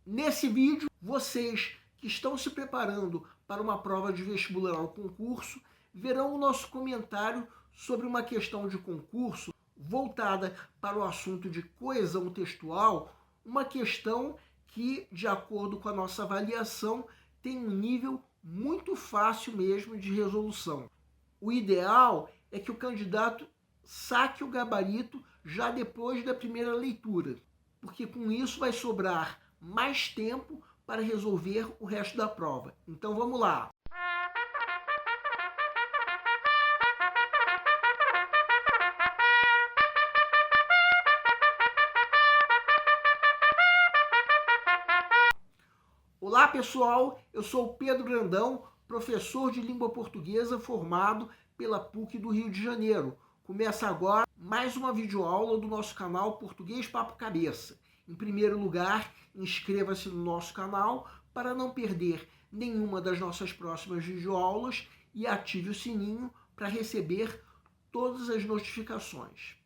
Nesse vídeo, vocês que estão se preparando para uma prova de vestibular ou concurso, verão o nosso comentário sobre uma questão de concurso voltada para o assunto de coesão textual, uma questão que, de acordo com a nossa avaliação, tem um nível muito fácil mesmo de resolução. O ideal é que o candidato saque o gabarito já depois da primeira leitura, porque com isso vai sobrar mais tempo para resolver o resto da prova. Então vamos lá. Olá pessoal, eu sou o Pedro Grandão, professor de língua portuguesa formado pela PUC do Rio de Janeiro. Começa agora mais uma videoaula do nosso canal Português Papo Cabeça. Em primeiro lugar, inscreva-se no nosso canal para não perder nenhuma das nossas próximas videoaulas e ative o sininho para receber todas as notificações.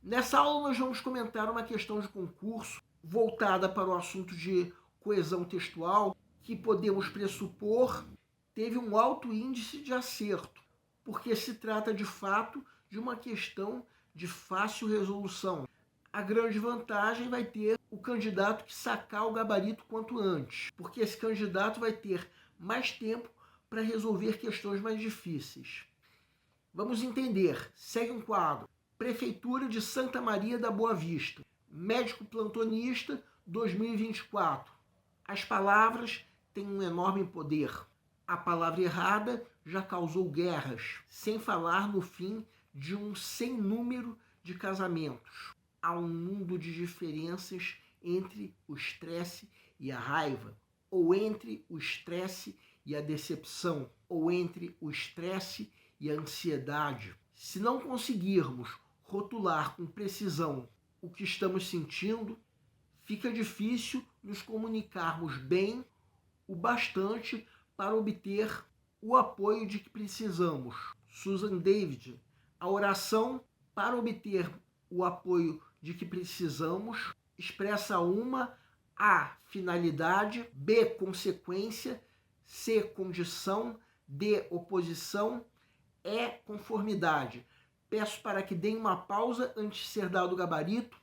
Nessa aula nós vamos comentar uma questão de concurso voltada para o assunto de coesão textual, que podemos pressupor teve um alto índice de acerto, porque se trata de fato de uma questão de fácil resolução. A grande vantagem vai ter o candidato que sacar o gabarito quanto antes, porque esse candidato vai ter mais tempo para resolver questões mais difíceis. Vamos entender. Segue um quadro. Prefeitura de Santa Maria da Boa Vista. Médico plantonista 2024. As palavras têm um enorme poder. A palavra errada já causou guerras, sem falar no fim de um sem número de casamentos. Há um mundo de diferenças entre o estresse e a raiva, ou entre o estresse e a decepção, ou entre o estresse e a ansiedade. Se não conseguirmos rotular com precisão o que estamos sentindo, fica difícil nos comunicarmos bem o bastante para obter o apoio de que precisamos. Susan David, a oração para obter o apoio de que precisamos expressa A, finalidade, B, consequência, C, condição, D, oposição, E, conformidade. Peço para que deem uma pausa antes de ser dado o gabarito.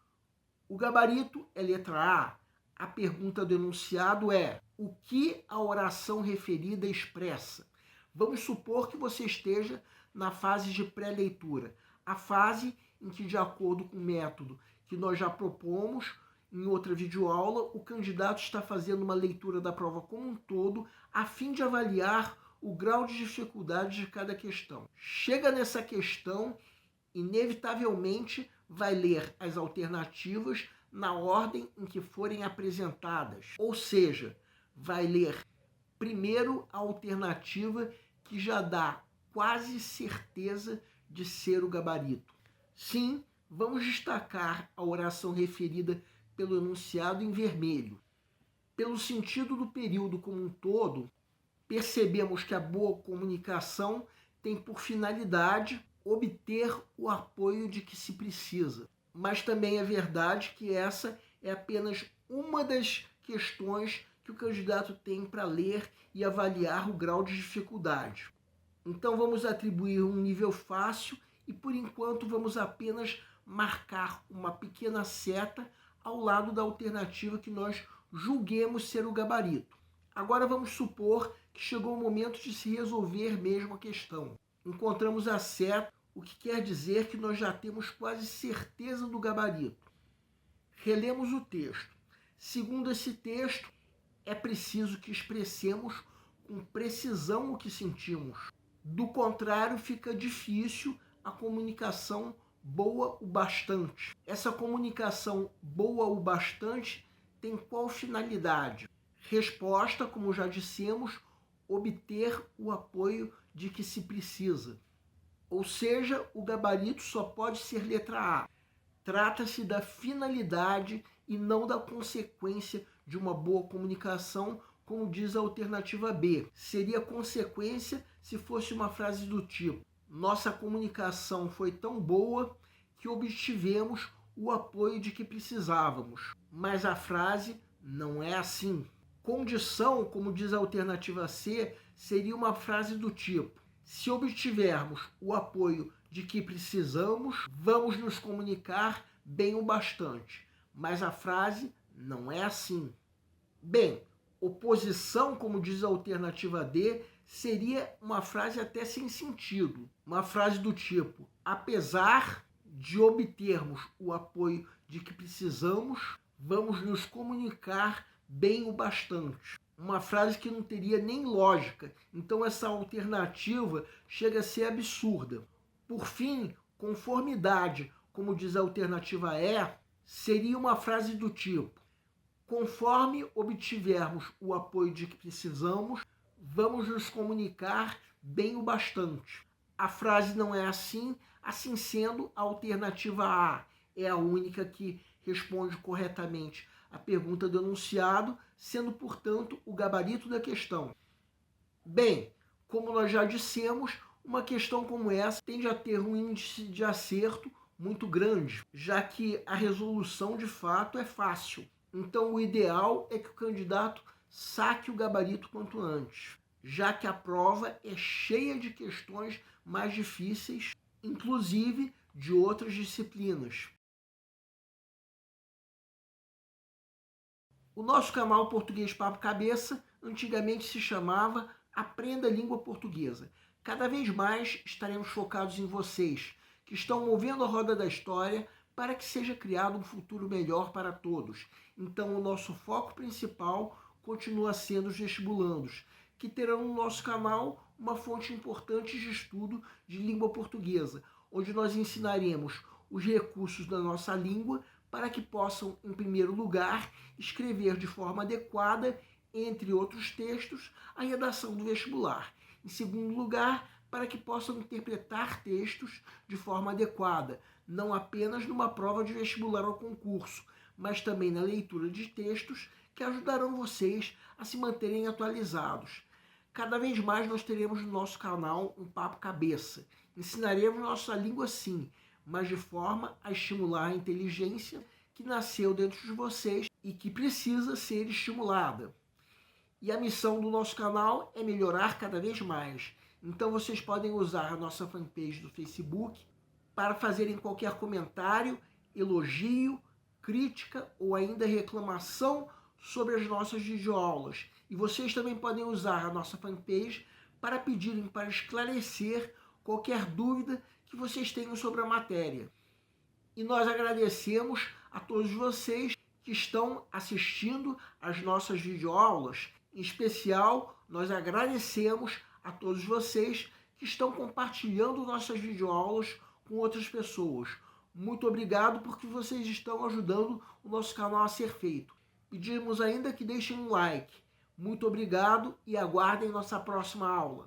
O gabarito é letra A. A pergunta do enunciado é: o que a oração referida expressa? Vamos supor que você esteja na fase de pré-leitura, a fase em que, de acordo com o método que nós já propomos em outra videoaula, o candidato está fazendo uma leitura da prova como um todo, a fim de avaliar o grau de dificuldade de cada questão. Chega nessa questão, inevitavelmente vai ler as alternativas na ordem em que forem apresentadas. Ou seja, vai ler primeiro a alternativa que já dá quase certeza de ser o gabarito. Sim, vamos destacar a oração referida pelo enunciado em vermelho. Pelo sentido do período como um todo, percebemos que a boa comunicação tem por finalidade obter o apoio de que se precisa. Mas também é verdade que essa é apenas uma das questões que o candidato tem para ler e avaliar o grau de dificuldade. Então vamos atribuir um nível fácil e por enquanto vamos apenas marcar uma pequena seta ao lado da alternativa que nós julguemos ser o gabarito. Agora vamos supor que chegou o momento de se resolver mesmo a questão. Encontramos a seta, o que quer dizer que nós já temos quase certeza do gabarito. Relemos o texto. Segundo esse texto, é preciso que expressemos com precisão o que sentimos. Do contrário, fica difícil a comunicação boa o bastante. Essa comunicação boa o bastante tem qual finalidade? Resposta, como já dissemos, obter o apoio de que se precisa. Ou seja, o gabarito só pode ser letra A. Trata-se da finalidade e não da consequência de uma boa comunicação, como diz a alternativa B. Seria consequência se fosse uma frase do tipo: nossa comunicação foi tão boa que obtivemos o apoio de que precisávamos. Mas a frase não é assim. Condição, como diz a alternativa C, seria uma frase do tipo: se obtivermos o apoio de que precisamos, vamos nos comunicar bem o bastante. Mas a frase não é assim. Bem, oposição, como diz a alternativa D, seria uma frase até sem sentido. Uma frase do tipo: apesar de obtermos o apoio de que precisamos, vamos nos comunicar bem o bastante. Uma frase que não teria nem lógica. Então essa alternativa chega a ser absurda. Por fim, conformidade, como diz a alternativa E, seria uma frase do tipo: conforme obtivermos o apoio de que precisamos, vamos nos comunicar bem o bastante. A frase não é assim, assim sendo, a alternativa A é a única que responde corretamente a pergunta do enunciado, sendo, portanto, o gabarito da questão. Bem, como nós já dissemos, uma questão como essa tende a ter um índice de acerto muito grande, já que a resolução de fato é fácil. Então, o ideal é que o candidato saque o gabarito quanto antes, já que a prova é cheia de questões mais difíceis, inclusive de outras disciplinas. O nosso canal Português Papo Cabeça antigamente se chamava Aprenda a Língua Portuguesa. Cada vez mais estaremos focados em vocês, que estão movendo a roda da história para que seja criado um futuro melhor para todos. Então, o nosso foco principal continua sendo os vestibulandos, que terão no nosso canal uma fonte importante de estudo de língua portuguesa, onde nós ensinaremos os recursos da nossa língua para que possam, em primeiro lugar, escrever de forma adequada, entre outros textos, a redação do vestibular. Em segundo lugar, para que possam interpretar textos de forma adequada, não apenas numa prova de vestibular ou concurso, mas também na leitura de textos que ajudarão vocês a se manterem atualizados. Cada vez mais nós teremos no nosso canal um Papo Cabeça. Ensinaremos nossa língua sim, mas de forma a estimular a inteligência que nasceu dentro de vocês e que precisa ser estimulada. E a missão do nosso canal é melhorar cada vez mais. Então vocês podem usar a nossa fanpage do Facebook para fazerem qualquer comentário, elogio, crítica ou ainda reclamação sobre as nossas videoaulas. E vocês também podem usar a nossa fanpage para pedirem para esclarecer qualquer dúvida que vocês tenham sobre a matéria. E nós agradecemos a todos vocês que estão assistindo às nossas videoaulas. Em especial, nós agradecemos a todos vocês que estão compartilhando nossas videoaulas com outras pessoas. Muito obrigado porque vocês estão ajudando o nosso canal a ser feito. Pedimos ainda que deixem um like. Muito obrigado e aguardem nossa próxima aula.